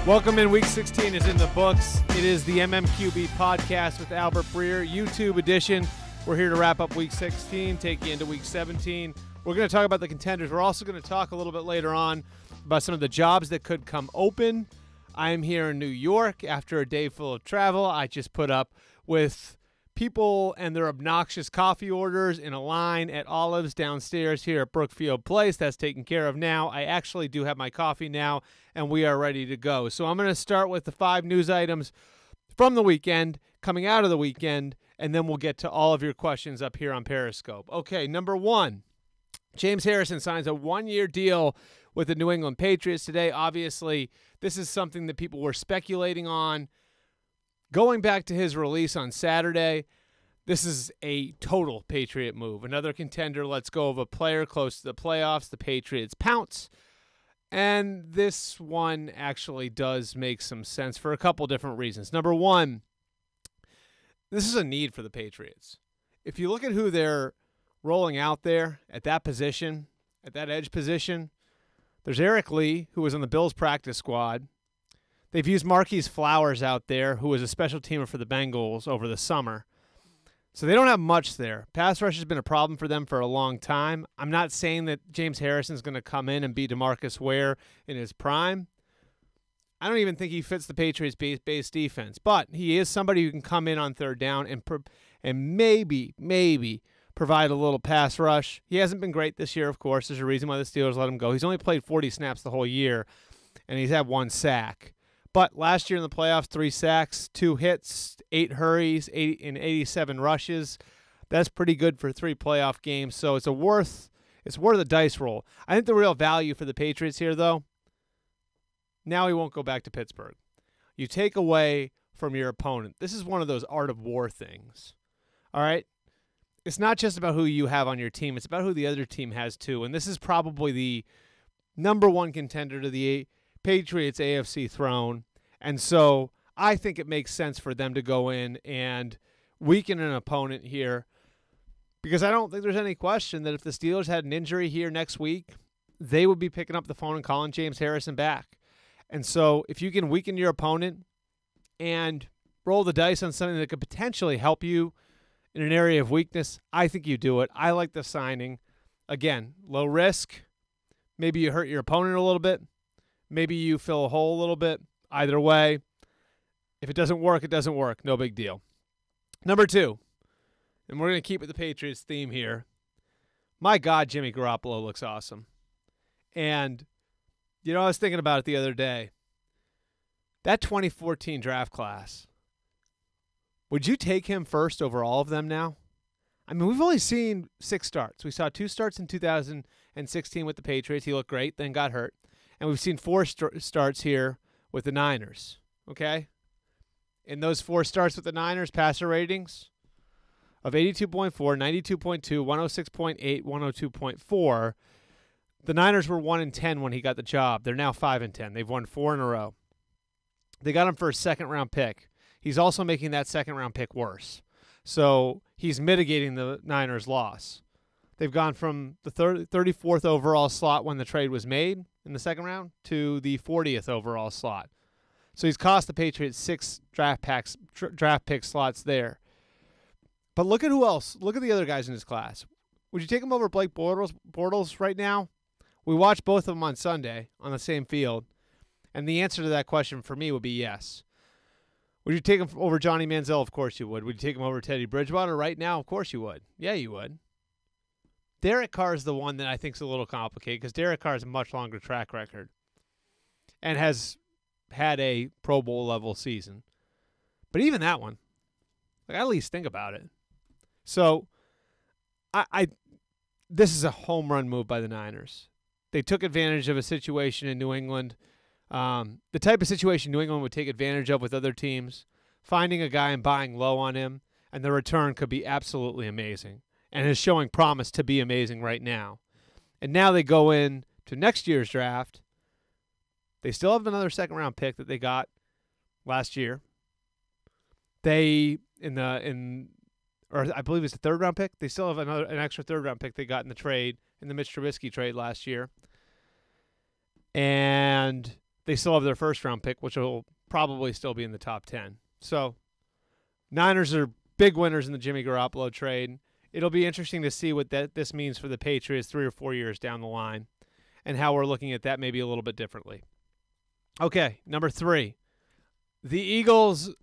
Welcome in. Week 16 is in the books. It is the MMQB podcast with Albert Breer, YouTube edition. We're here to wrap up Week 16, take you into Week 17. We're going to talk about the contenders. We're also going to talk a little bit later on about some of the jobs that could come open. I am here in New York after a day full of travel. I just put up with people and their obnoxious coffee orders in a line at Olives downstairs here at Brookfield Place. That's taken care of now. I actually do have my coffee now, and we are ready to go. So I'm going to start with the 5 news items from the weekend, coming out of the weekend, and then we'll get to all of your questions up here on Periscope. Okay, number 1, James Harrison signs a 1-year deal with the New England Patriots today. Obviously, this is something that people were speculating on. Going back to his release on Saturday, this is a total Patriot move. Another contender lets go of a player close to the playoffs. The Patriots pounce. And this one actually does make some sense for a couple different reasons. Number 1, this is a need for the Patriots. If you look at who they're rolling out there at that position, at that edge position, there's Eric Lee, who was on the Bills practice squad. They've used Marquise Flowers out there, who was a special teamer for the Bengals over the summer. So they don't have much there. Pass rush has been a problem for them for a long time. I'm not saying that James Harrison's going to come in and be DeMarcus Ware in his prime. I don't even think he fits the Patriots' base defense. But he is somebody who can come in on third down and maybe provide a little pass rush. He hasn't been great this year, of course. There's a reason why the Steelers let him go. He's only played 40 snaps the whole year, and he's had 1 sack. But last year in the playoffs, 3 sacks, 2 hits, 8 hurries, 87 rushes. That's pretty good for 3 playoff games. So it's worth a dice roll. I think the real value for the Patriots here, though, now he won't go back to Pittsburgh. You take away from your opponent. This is one of those art of war things. All right? It's not just about who you have on your team. It's about who the other team has, too. And this is probably the number 1 contender to the Patriots AFC throne. And so I think it makes sense for them to go in and weaken an opponent here, because I don't think there's any question that if the Steelers had an injury here next week, they would be picking up the phone and calling James Harrison back. And so if you can weaken your opponent and roll the dice on something that could potentially help you in an area of weakness, I think you do it. I like the signing. Again, low risk. Maybe you hurt your opponent a little bit. Maybe you fill a hole a little bit. Either way, if it doesn't work, it doesn't work. No big deal. Number 2, and we're going to keep with the Patriots theme here. My God, Jimmy Garoppolo looks awesome. And, I was thinking about it the other day. That 2014 draft class, would you take him first over all of them now? I mean, we've only seen 6 starts. We saw 2 starts in 2016 with the Patriots. He looked great, then got hurt. And we've seen 4 starts here with the Niners, okay? In those 4 starts with the Niners, passer ratings of 82.4, 92.2, 106.8, 102.4. The Niners were 1-10 when he got the job. They're now 5-10. They've won 4 in a row. They got him for a second-round pick. He's also making that second-round pick worse. So he's mitigating the Niners' loss. They've gone from the 34th overall slot when the trade was made in the second round to the 40th overall slot. So he's cost the Patriots 6 draft pick slots there. But look at who else. Look at the other guys in his class. Would you take him over Blake Bortles right now? We watched both of them on Sunday on the same field, and the answer to that question for me would be yes. Would you take him over Johnny Manziel? Of course you would. Would you take him over Teddy Bridgewater right now? Of course you would. Yeah, you would. Derek Carr is the one that I think is a little complicated, because Derek Carr has a much longer track record and has had a Pro Bowl level season. But even that one, at least think about it. So this is a home run move by the Niners. They took advantage of a situation in New England, the type of situation New England would take advantage of with other teams, finding a guy and buying low on him, and the return could be absolutely amazing. And is showing promise to be amazing right now. And now they go in to next year's draft. They still have another second-round pick that they got last year. They I believe it's a third-round pick. They still have an extra third-round pick they got in the Mitch Trubisky trade last year. And they still have their first-round pick, which will probably still be in the top 10. So Niners are big winners in the Jimmy Garoppolo trade. It'll be interesting to see what this means for the Patriots 3 or 4 years down the line and how we're looking at that maybe a little bit differently. Okay, number 3. The Eagles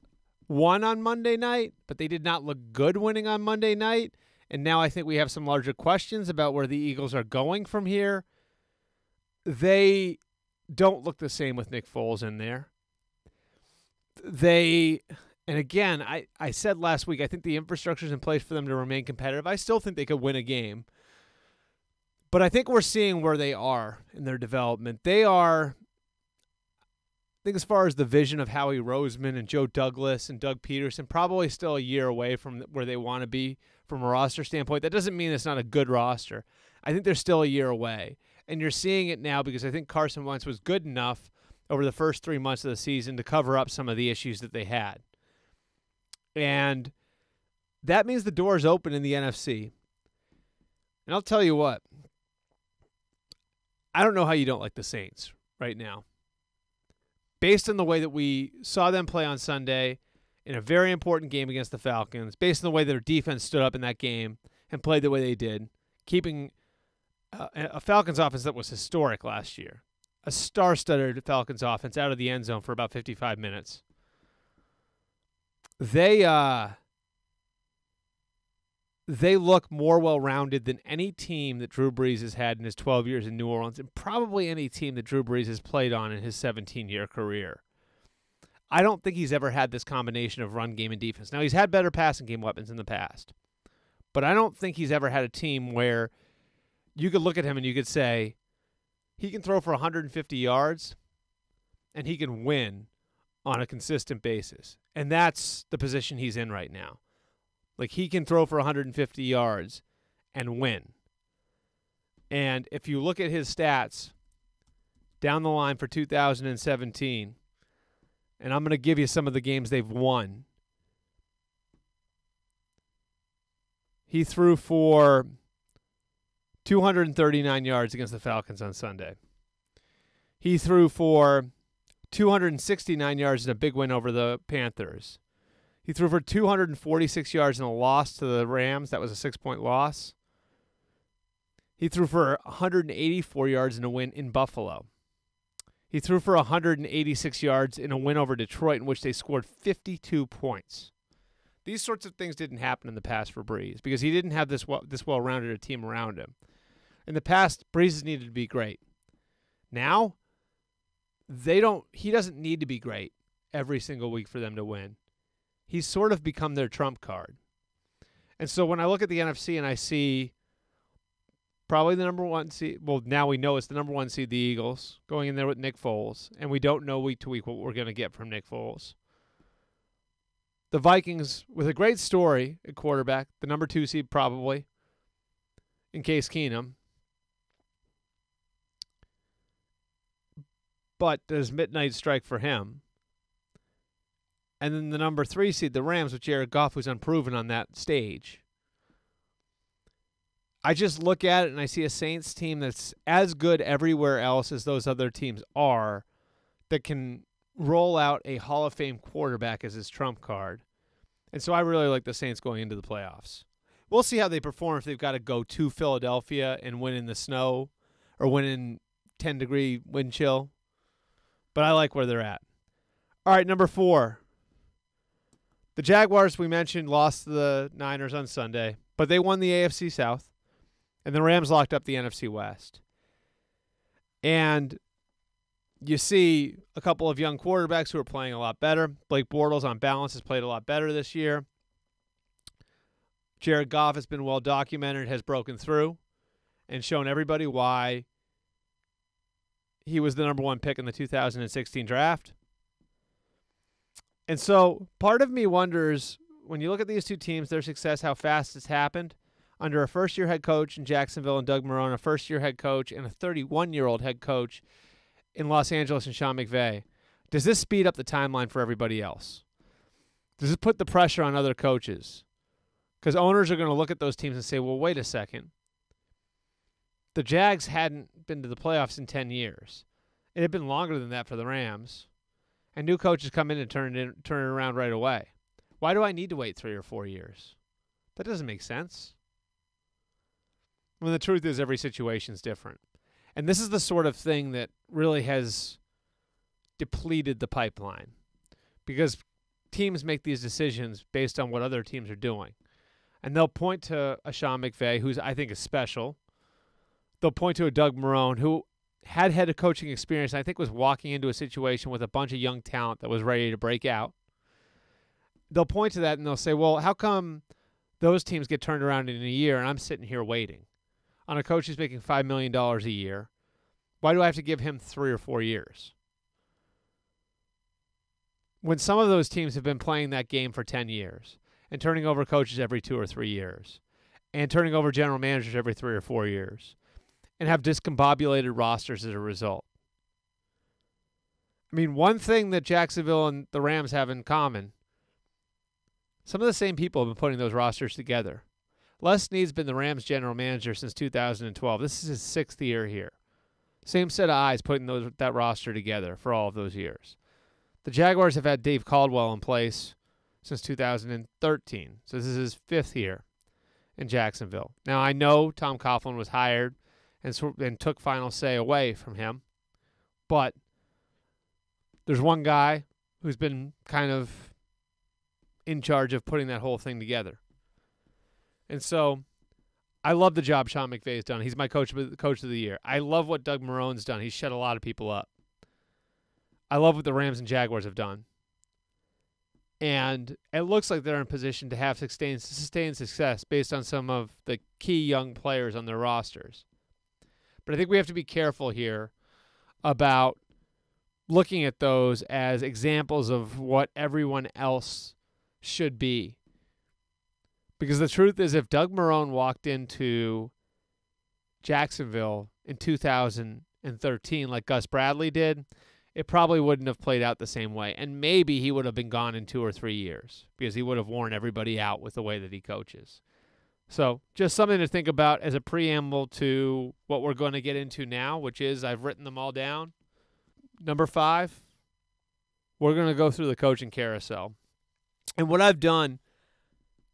won on Monday night, but they did not look good winning on Monday night. And now I think we have some larger questions about where the Eagles are going from here. They don't look the same with Nick Foles in there. And again, I said last week, I think the infrastructure is in place for them to remain competitive. I still think they could win a game. But I think we're seeing where they are in their development. They are, I think as far as the vision of Howie Roseman and Joe Douglas and Doug Peterson, probably still a year away from where they want to be from a roster standpoint. That doesn't mean it's not a good roster. I think they're still a year away. And you're seeing it now because I think Carson Wentz was good enough over the first 3 months of the season to cover up some of the issues that they had. And that means the door is open in the NFC. And I'll tell you what, I don't know how you don't like the Saints right now. Based on the way that we saw them play on Sunday in a very important game against the Falcons, based on the way that their defense stood up in that game and played the way they did, keeping a Falcons offense that was historic last year, a star-studded Falcons offense out of the end zone for about 55 minutes. They look more well-rounded than any team that Drew Brees has had in his 12 years in New Orleans, and probably any team that Drew Brees has played on in his 17-year career. I don't think he's ever had this combination of run game and defense. Now, he's had better passing game weapons in the past, but I don't think he's ever had a team where you could look at him and you could say, he can throw for 150 yards, and he can win on a consistent basis. And that's the position he's in right now. Like, he can throw for 150 yards and win. And if you look at his stats down the line for 2017, and I'm going to give you some of the games they've won. He threw for 239 yards against the Falcons on Sunday. He threw for 269 yards in a big win over the Panthers. He threw for 246 yards in a loss to the Rams. That was a 6-point loss. He threw for 184 yards in a win in Buffalo. He threw for 186 yards in a win over Detroit in which they scored 52 points. These sorts of things didn't happen in the past for Brees because he didn't have this well-rounded a team around him. In the past, Brees has needed to be great. Now, he doesn't need to be great every single week for them to win. He's sort of become their trump card. And so when I look at the NFC and I see probably the number 1 seed, well, now we know it's the number 1 seed, the Eagles, going in there with Nick Foles, and we don't know week to week what we're going to get from Nick Foles. The Vikings, with a great story at quarterback, the number 2 seed probably, in Case Keenum. But does midnight strike for him? And then the number 3 seed, the Rams, with Jared Goff, who's unproven on that stage. I just look at it and I see a Saints team that's as good everywhere else as those other teams are, that can roll out a Hall of Fame quarterback as his trump card. And so I really like the Saints going into the playoffs. We'll see how they perform if they've got to go to Philadelphia and win in the snow or win in 10-degree wind chill. But I like where they're at. All right, number 4. The Jaguars, we mentioned, lost to the Niners on Sunday, but they won the AFC South. And the Rams locked up the NFC West. And you see a couple of young quarterbacks who are playing a lot better. Blake Bortles, on balance, has played a lot better this year. Jared Goff has been well documented, has broken through, and shown everybody why he was the number 1 pick in the 2016 draft. And so part of me wonders, when you look at these two teams, their success, how fast it's happened. Under a first-year head coach in Jacksonville and Doug Marrone, a first-year head coach, and a 31-year-old head coach in Los Angeles and Sean McVay. Does this speed up the timeline for everybody else? Does it put the pressure on other coaches? Because owners are going to look at those teams and say, well, wait a second. The Jags hadn't been to the playoffs in 10 years. It had been longer than that for the Rams. And new coaches come in and turn it around right away. Why do I need to wait 3 or 4 years? That doesn't make sense. When the truth is every situation is different. And this is the sort of thing that really has depleted the pipeline. Because teams make these decisions based on what other teams are doing. And they'll point to a Sean McVay, who I think is special. They'll point to a Doug Marrone, who had a coaching experience, and I think was walking into a situation with a bunch of young talent that was ready to break out. They'll point to that and they'll say, well, how come those teams get turned around in a year and I'm sitting here waiting on a coach who's making $5 million a year? Why do I have to give him 3 or 4 years? When some of those teams have been playing that game for 10 years and turning over coaches every 2 or 3 years and turning over general managers every 3 or 4 years and have discombobulated rosters as a result. I mean, one thing that Jacksonville and the Rams have in common, some of the same people have been putting those rosters together. Les Snead's been the Rams general manager since 2012. This is his 6th year here. Same set of eyes putting that roster together for all of those years. The Jaguars have had Dave Caldwell in place since 2013. So this is his 5th year in Jacksonville. Now, I know Tom Coughlin was hired and took final say away from him, but there's one guy who's been kind of in charge of putting that whole thing together. And so I love the job Sean McVay's done. He's my coach of the year. I love what Doug Marrone's done. He's shut a lot of people up. I love what the Rams and Jaguars have done. And it looks like they're in position to have sustained success based on some of the key young players on their rosters. But I think we have to be careful here about looking at those as examples of what everyone else should be. Because the truth is, if Doug Marrone walked into Jacksonville in 2013 like Gus Bradley did, it probably wouldn't have played out the same way. And maybe he would have been gone in 2 or 3 years because he would have worn everybody out with the way that he coaches. So just something to think about as a preamble to what we're going to get into now, which is I've written them all down. Number 5, we're going to go through the coaching carousel. And what I've done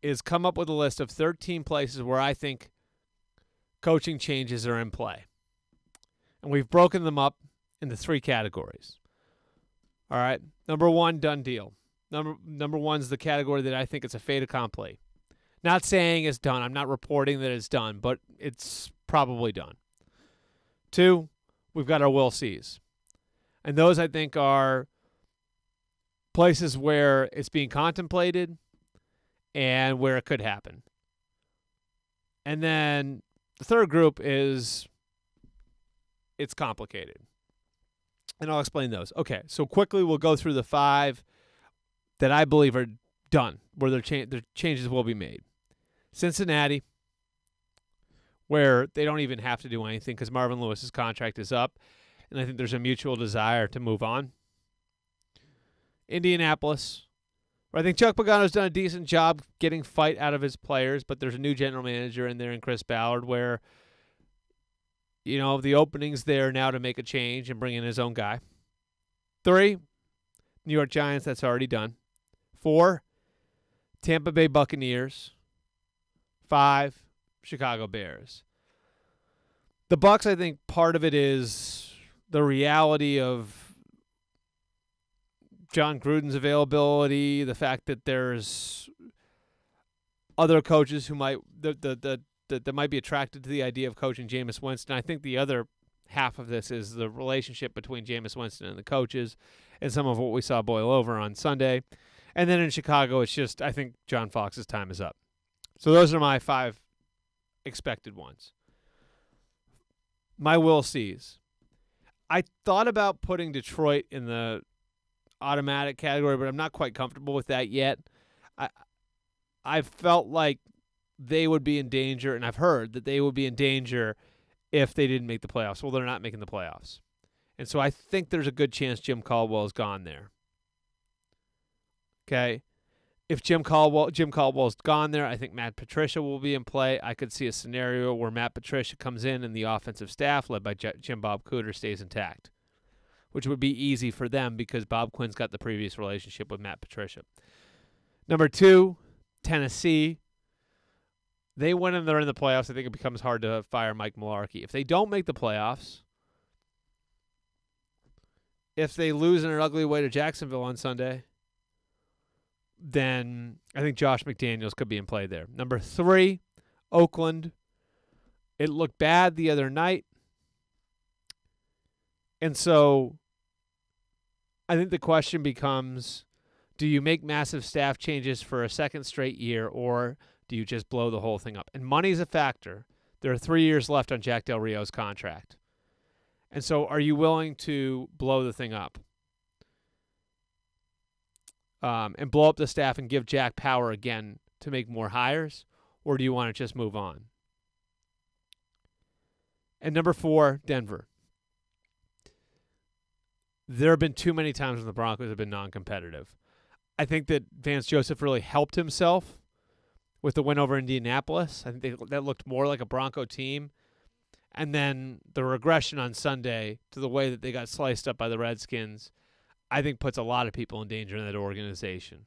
is come up with a list of 13 places where I think coaching changes are in play. And we've broken them up into 3 categories. All right. Number 1, done deal. Number 1 is the category that I think it's a fait accompli. Not saying it's done. I'm not reporting that it's done, but it's probably done. 2, we've got our will sees. And those, I think, are places where it's being contemplated and where it could happen. And then the third group is it's complicated. And I'll explain those. Okay, so quickly we'll go through the 5 that I believe are done, where their changes will be made. Cincinnati, where they don't even have to do anything because Marvin Lewis's contract is up, and I think there's a mutual desire to move on. Indianapolis, where I think Chuck Pagano's done a decent job getting fight out of his players, but there's a new general manager in there in Chris Ballard where, you know, the opening's there now to make a change and bring in his own guy. 3, New York Giants, that's already done. 4, Tampa Bay Buccaneers. 5, Chicago Bears. The Bucs, I think part of it is the reality of John Gruden's availability, the fact that there's other coaches who might that might be attracted to the idea of coaching Jameis Winston. I think the other half of this is the relationship between Jameis Winston and the coaches and some of what we saw boil over on Sunday. And then in Chicago, it's just I think John Fox's time is up. So those are my 5 expected ones. My will sees. I thought about putting Detroit in the automatic category, but I'm not quite comfortable with that yet. I felt like they would be in danger, and I've heard that they would be in danger if they didn't make the playoffs. Well, they're not making the playoffs. And so I think there's a good chance Jim Caldwell is gone there. Okay? If Jim Caldwell's gone there, I think Matt Patricia will be in play. I could see a scenario where Matt Patricia comes in and the offensive staff, led by Jim Bob Cooter, stays intact. which would be easy for them because Bob Quinn's got the previous relationship with Matt Patricia. Number 2, Tennessee. They win and they're in the playoffs. I think it becomes hard to fire Mike Mularkey. If they don't make the playoffs, if they lose in an ugly way to Jacksonville on Sunday, then I think Josh McDaniels could be in play there. Number 3, Oakland. It looked bad the other night. And so I think the question becomes, do you make massive staff changes for a second straight year, or do you just blow the whole thing up? And money's a factor. There are 3 years left on Jack Del Rio's contract. And so are you willing to blow the thing up? And blow up the staff and give Jack power again to make more hires? Or do you want to just move on? And number 4, Denver. There have been too many times when the Broncos have been non-competitive. I think that Vance Joseph really helped himself with the win over Indianapolis. I think that looked more like a Bronco team. And then the regression on Sunday to the way that they got sliced up by the Redskins, I think puts a lot of people in danger in that organization.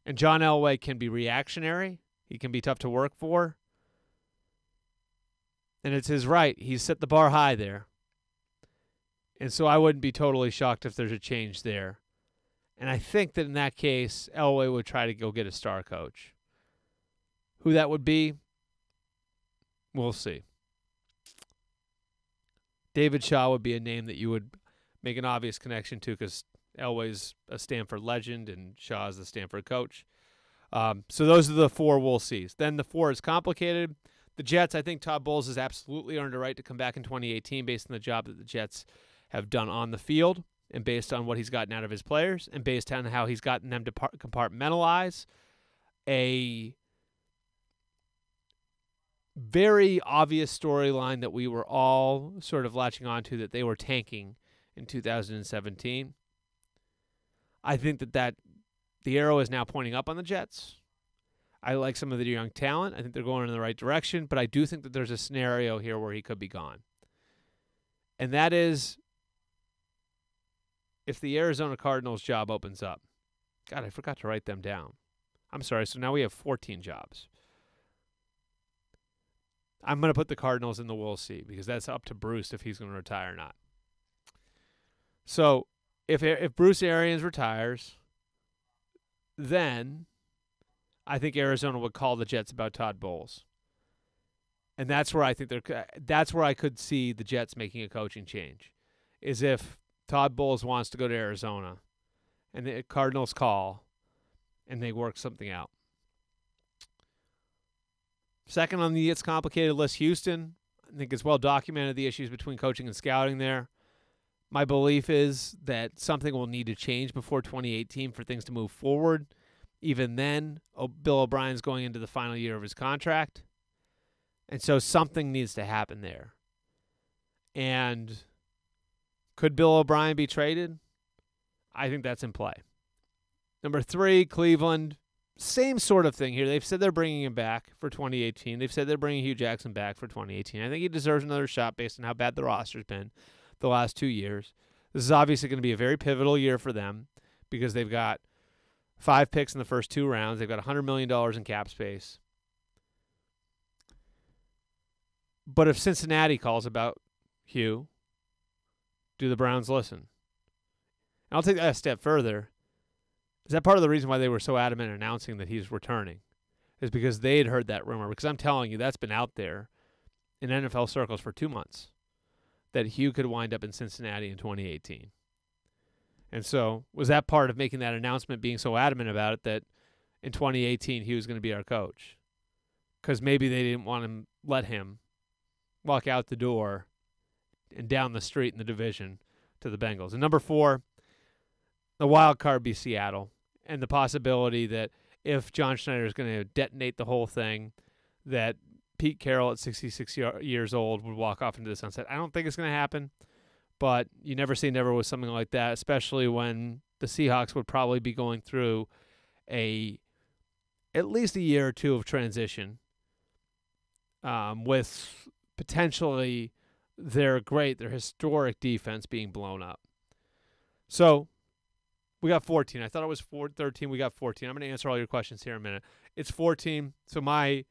And John Elway can be reactionary. He can be tough to work for. And it's his right. He's set the bar high there. And so I wouldn't be totally shocked if there's a change there. And I think that in that case, Elway would try to go get a star coach. Who that would be, we'll see. David Shaw would be a name that you would make an obvious connection to because Elway's a Stanford legend and Shaw's the Stanford coach. So those are the 4 we'll see. Then the 4 is complicated. The Jets, I think Todd Bowles has absolutely earned a right to come back in 2018 based on the job that the Jets have done on the field and based on what he's gotten out of his players and based on how he's gotten them to compartmentalize a very obvious storyline that we were all sort of latching onto, that they were tanking in 2017. I think that the arrow is now pointing up on the Jets. I like some of the young talent. I think they're going in the right direction, but I do think that there's a scenario here where he could be gone. And that is if the Arizona Cardinals job opens up. God, I forgot to write them down. I'm sorry, so now we have 14 jobs. I'm going to put the Cardinals in the we'll see because that's up to Bruce if he's going to retire or not. So if Bruce Arians retires, then I think Arizona would call the Jets about Todd Bowles. And that's where I think that's where I could see the Jets making a coaching change, is if Todd Bowles wants to go to Arizona and the Cardinals call and they work something out. Second on the It's Complicated list, Houston. I think it's well documented the issues between coaching and scouting there. My belief is that something will need to change before 2018 for things to move forward. Even then, Bill O'Brien's going into the final year of his contract. And so something needs to happen there. And could Bill O'Brien be traded? I think that's in play. Number 3, Cleveland. Same sort of thing here. They've said they're bringing him back for 2018. They've said they're bringing Hugh Jackson back for 2018. I think he deserves another shot based on how bad the roster's been the last 2 years. This is obviously going to be a very pivotal year for them because they've got 5 picks in the first 2 rounds. They've got $100 million in cap space. But if Cincinnati calls about Hugh, do the Browns listen? And I'll take that a step further. Is that part of the reason why they were so adamant in announcing that he's returning? Is because they had heard that rumor. Because I'm telling you, that's been out there in NFL circles for 2 months, that Hugh could wind up in Cincinnati in 2018. And so was that part of making that announcement, being so adamant about it, that in 2018 he was going to be our coach? Because maybe they didn't want to let him walk out the door and down the street in the division to the Bengals. And number 4, the wild card be Seattle, and the possibility that if John Schneider is going to detonate the whole thing, that Pete Carroll at 66 years old would walk off into the sunset. I don't think it's going to happen, but you never say never with something like that, especially when the Seahawks would probably be going through at least a year or 2 of transition, with potentially their historic defense being blown up. So we got 14. I thought it was 13. We got 14. I'm going to answer all your questions here in a minute. It's 14. So my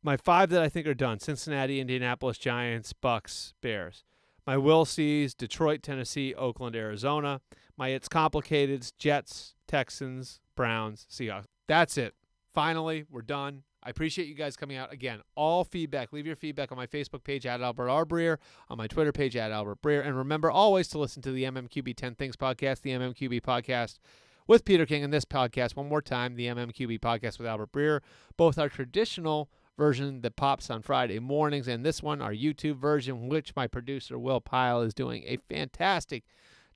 5 that I think are done: Cincinnati, Indianapolis, Giants, Bucks, Bears. My will sees: Detroit, Tennessee, Oakland, Arizona. My it's complicated: Jets, Texans, Browns, Seahawks. That's it. Finally, we're done. I appreciate you guys coming out. Again, all feedback. Leave your feedback on my Facebook page at Albert R. Breer, on my Twitter page at Albert Breer. And remember always to listen to the MMQB 10 Things podcast, the MMQB podcast with Peter King, and this podcast, one more time, the MMQB podcast with Albert Breer. Both our traditional version that pops on Friday mornings, and this one, our YouTube version, which my producer, Will Pyle, is doing a fantastic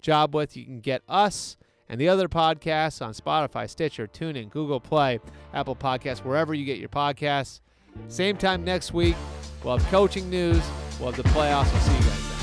job with. You can get us and the other podcasts on Spotify, Stitcher, TuneIn, Google Play, Apple Podcasts, wherever you get your podcasts. Same time next week, we'll have coaching news. We'll have the playoffs. We'll see you guys then.